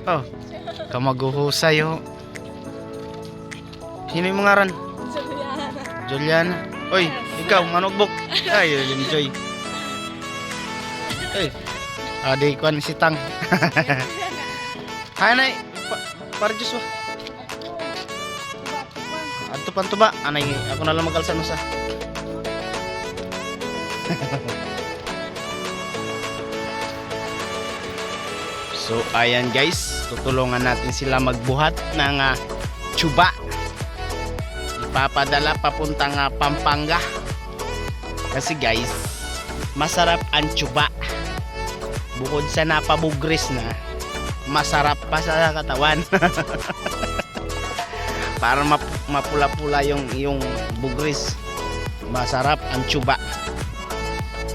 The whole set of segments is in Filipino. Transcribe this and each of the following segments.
Oh, kamaguhusay oh. Sino yung mga ran? Juliana. Oy, ikaw, manugbok. Ay, enjoy. Eh, adik ko si Tang. Hay nay, parjus wah. Adto pan tuba, anay ako na lang magalsan usa. So ayan guys, tutulungan natin sila magbuhat ng tsuba. Ipapadala papuntang Pampanga. Kasi guys, masarap ang tsuba. Bukod sa napabugris na, masarap pa sa katawan. Para mapula-pula yung bugris. Masarap ang tsuba.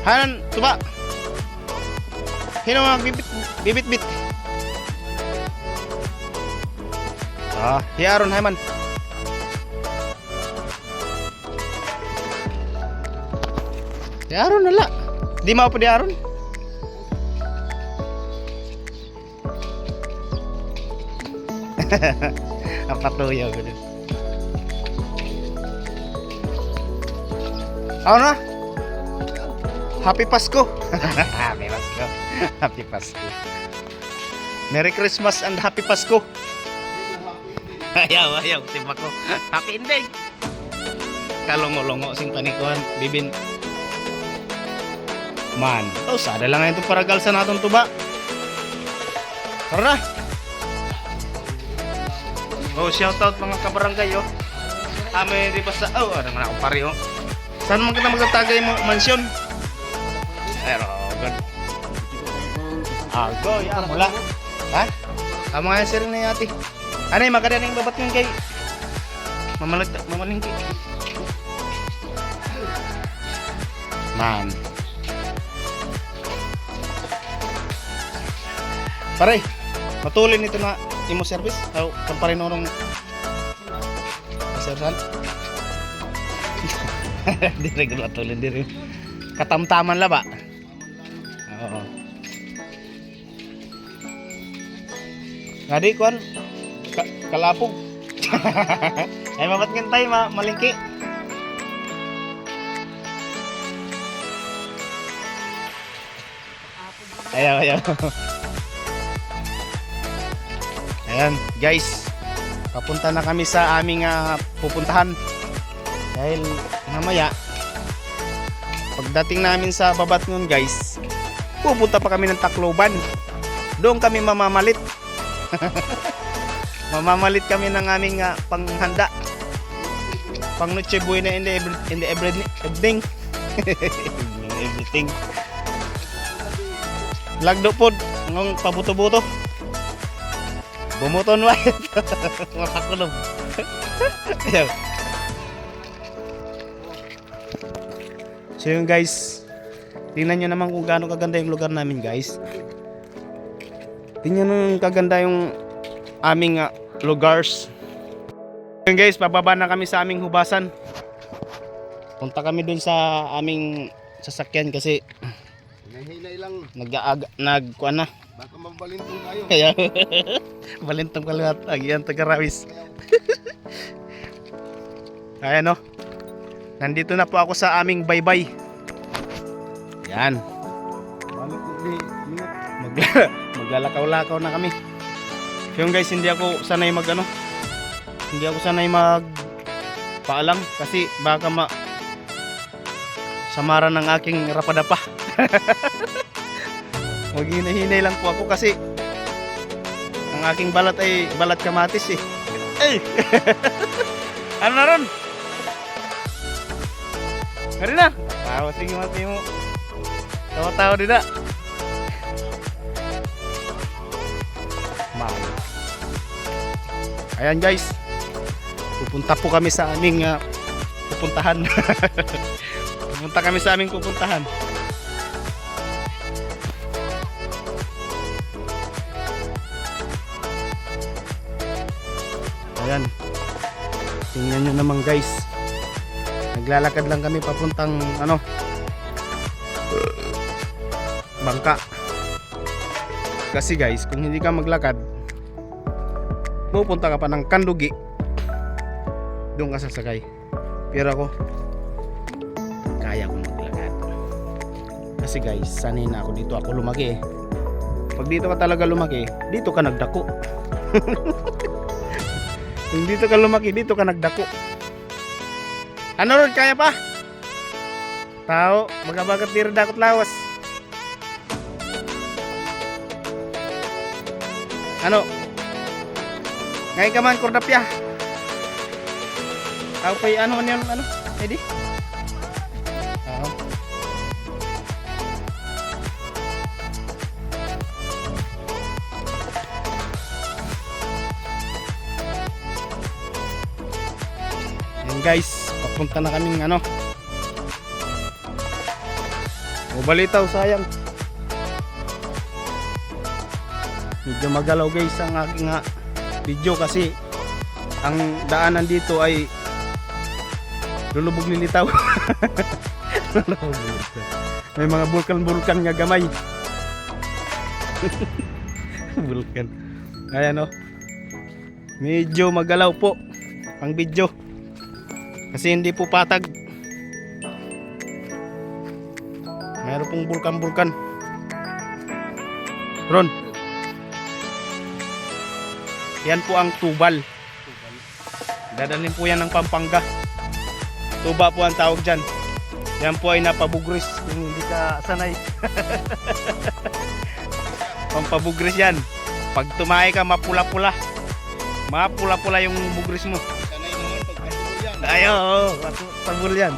Hanan, tuba. Hino mga bibit-bit. Hiaron hayman. Hiaron nala. Di mau pa diaron. Apa tuyo gitu. Ano na? Happy Pasko. Happy Pasko. Happy Pasko. Merry Christmas and Happy Pasko. Ayaw, simpa ko. Happy ending. Kalongo-longo sing panikuan, bibin. Man, sada lang ngayon itong paragal sa naton tuba. Tara na. Oh, shout out mga kabarangay oh. Ame di pa sa ada man ako pare oh. Saan man kita magtatagay mo mansyon? Pero good. Go ya mula. Ha? Kamu nga sir ni ati. Anay maganda ning babat ng kay. Mamalingki. Man. Pare, matulin ito na imo service o kamparin orong sersan. Dire gud matulin dire. Katamtaman la ba? Oo. Ngadi kuan kalapog. Ay mabat ngintay malingki. Ayaw. Ayan guys, papunta na kami sa aming pupuntahan. Dahil mamaya pagdating namin sa babat nun guys, pupunta pa kami ng Tacloban. Doon kami mamamalit. Mamamalit kami ng aming panghanda, pang noche buena in the everything. Everything lagdo pod ng pabuto-buto. Bumuton white. Mapakulog. So yun guys, tingnan nyo naman kung gaano kaganda yung lugar namin guys. Tingnan nyo yung kaganda yung aming lugars. Yun guys, pababa na kami sa aming hubasan. Punta kami dun sa aming sasakyan kasi nagkuan na. Baka mabalintong tayo. Kaya balintong kaluhat agian tagarawis. Ayan o. Nandito na po ako sa aming baybay. Yan. Maglalakaw-lakaw na kami. So yung guys, hindi ako sanay hindi ako sanay paalam kasi baka samaran ng aking rapadapa. Maghinay-hinay lang po ako kasi ang aking balat ay balat kamatis eh. Ano na ron? Hari na. Sige mati mo. Tawa-tawa din na. Ayan guys. Pupunta po kami sa aming pupuntahan. Pupunta kami sa aming pupuntahan. Ayan. Tingnan nyo naman guys. Naglalakad lang kami papuntang bangka. Kasi guys, kung hindi ka maglakad, pupunta ka pa ng Kandugi, doon ka sasakay. Pero ako, kaya ko maglakad. Kasi guys, sanay na ako dito. Ako lumaki eh. Pag dito ka talaga lumaki, dito ka nagdako. Kung dito ka lumaki, dito ka nagdako. Ano ron, kaya pa? Tao, magabagat diri dakot lawas. Ano? Ngayon ka man, Kordapya. Tao pa ano man yun, ano? Edi? Oo. Ayan guys, papunta na kaming ano. Balitaw, sayang. Medyo magalaw guys ang aking video kasi ang daanan dito ay lulubog lilitaw. May mga bulkan-bulkan nga gamay. Bulkan. Ayan o. Medyo magalaw po ang video kasi hindi po patag. Mayroon pong bulkan-bulkan. Ron. Yan po ang tubal. Dadalhin po yan ng Pampanga. Tuba po ang tawag dyan. Yan po ay napabugris kung hindi ka sanay. Pampabugris yan. Pag tumae ka, mapula-pula. Mapula-pula yung bugris mo. Sanay naman pag patuloy yan. Ayo, pabul yan.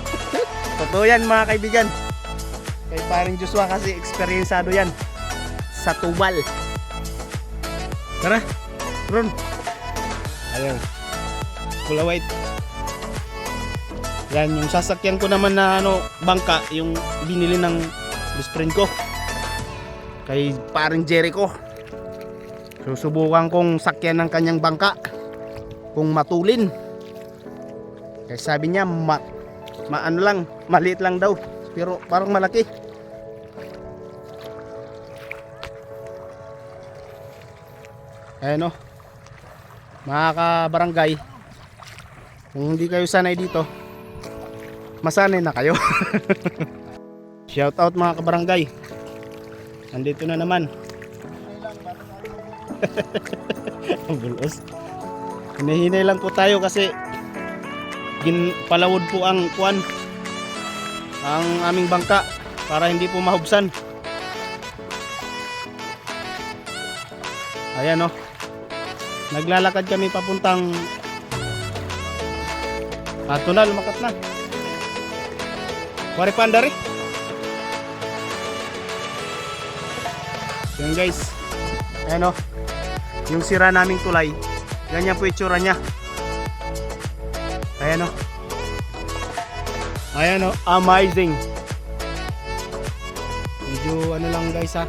Totoo yan mga kaibigan. Kay paring Joshua kasi eksperyensado yan sa tubal. Tara, Ron. Ayun. Pula white. Yan yung sasakyan ko naman na ano, bangka, yung binili ng best friend ko. Kay paring Jericho. Susubukan kong sakyan ng kanyang bangka kung matulin. Kaya sabi niya ano lang, maliit lang daw. Pero parang malaki. Ayan o. Mga kabarangay, kung hindi kayo sanay dito, masanay na kayo. Shout out mga kabarangay. Nandito na naman. Bulos. Hinahinay lang po tayo kasi palawod po ang kuwan, ang aming bangka para hindi po mahubsan. Ayan o. Naglalakad kami papuntang Tunal, Makat na. Wari Pandari. Yan guys. Ayan o. Yung sira naming tulay. Ganyan po itsura nya. Ayan o. Ayan o, amazing. Medyo ano lang guys ha.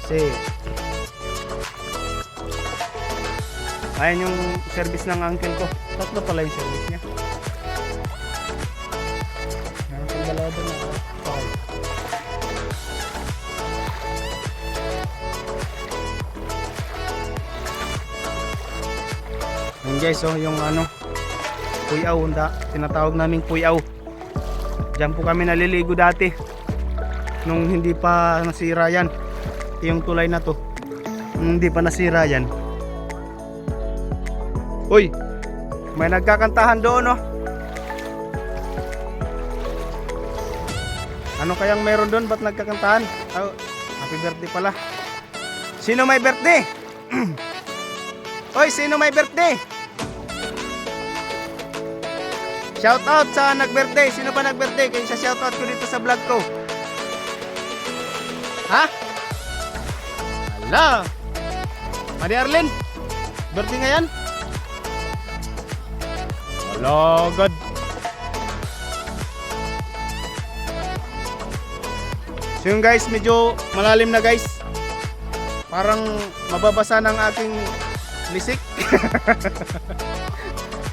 Kasi ayan yung service ng uncle ko. Tatlo pala yung service niya. Meron pang dalawa doon na. Okay. Ayan guys oh, yung ano, puyaw, tinatawag naming puyaw. Diyan po kami naliligo dati nung hindi pa nasira yan. Yung tulay na to hindi pa nasira yan. Uy, may nagkakantahan doon oh. Ano kayang meron doon? Ba't nagkakantahan? Oh, happy birthday pala. Sino may birthday? Uy, sino may birthday? Shout out sa nag-birthday. Sino ba nag-birthday? Kaya sa shout out ko dito sa vlog ko. Ha? Hala. Madi Arlene, birthday ngayon? Hala, God. So yun guys, medyo malalim na guys. Parang mababasa ng aking lisik.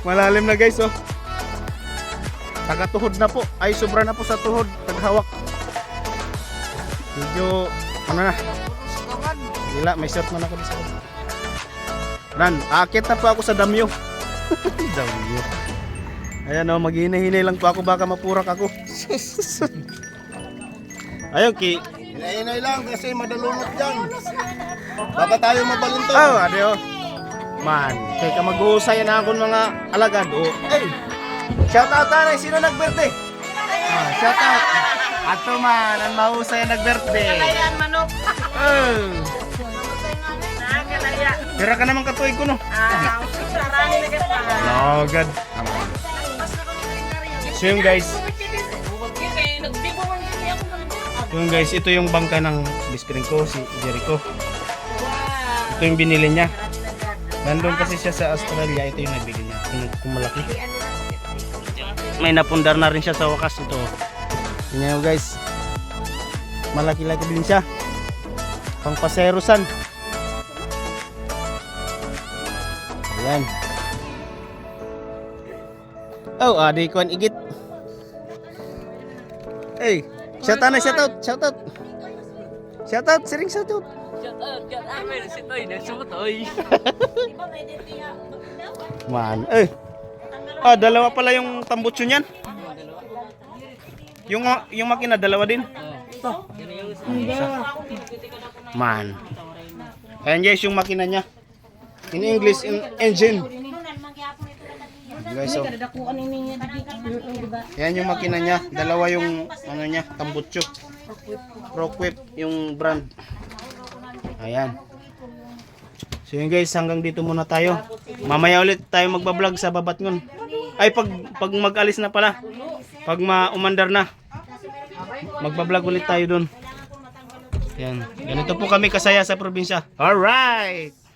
Malalim na guys oh. Taga-tuhod na po. Ay, sobra na po sa tuhod. Taghawak. Medyo, ano na. Wala, may short man ako dito. Ran, akit na pa ako sa damyo. Damyo. Ayan o, maghihina-hinay lang pa ako, baka mapurak ako. Ayun, Hinahinay lang kasi madalunot yan. Baka tayo mabalunto. oh, adio. Man, kay ka mag-uusay na ako mga alagad. Oh, hey. Shout out tanay, sino nag-birthday? Ah, shout out. Ato man, ang mahusay nag-birthday. Kalayan manok. Oh. Nakalaya. Pira ka naman katuig ko no. Sarani na kita. Oh, God. So yun guys, ito yung bangka ng bispring ko, si Jericho. Ito yung binili niya. Nandun kasi siya sa Australia, ito yung nabigyan niya. Kung malaki. May napundar na rin siya sa wakas ito. Tingnan nyo guys. Malaki-laki din siya. Pang paserosan. Ayan. Oh, adi ko ang igit. Hey, shout out na, shout out, shout out. Shout out, siring shout out. Man, eh. Ah, dalawa pala yung tambutso niyan. Yung makina dalawa din. Man. Ayan guys yung makina niya. In English, engine. Guys, so, yan yung makina niya. Dalawa yung ano niya, tambutso. Rockweb yung brand. Ayan. So yun guys, hanggang dito muna tayo. Mamaya ulit tayo magbablog sa Babatngon. Ay pag mag-alis na pala. Pag umandar na. Magbablog ulit tayo dun. Yan. Ganito po kami kasaya sa probinsya. Alright.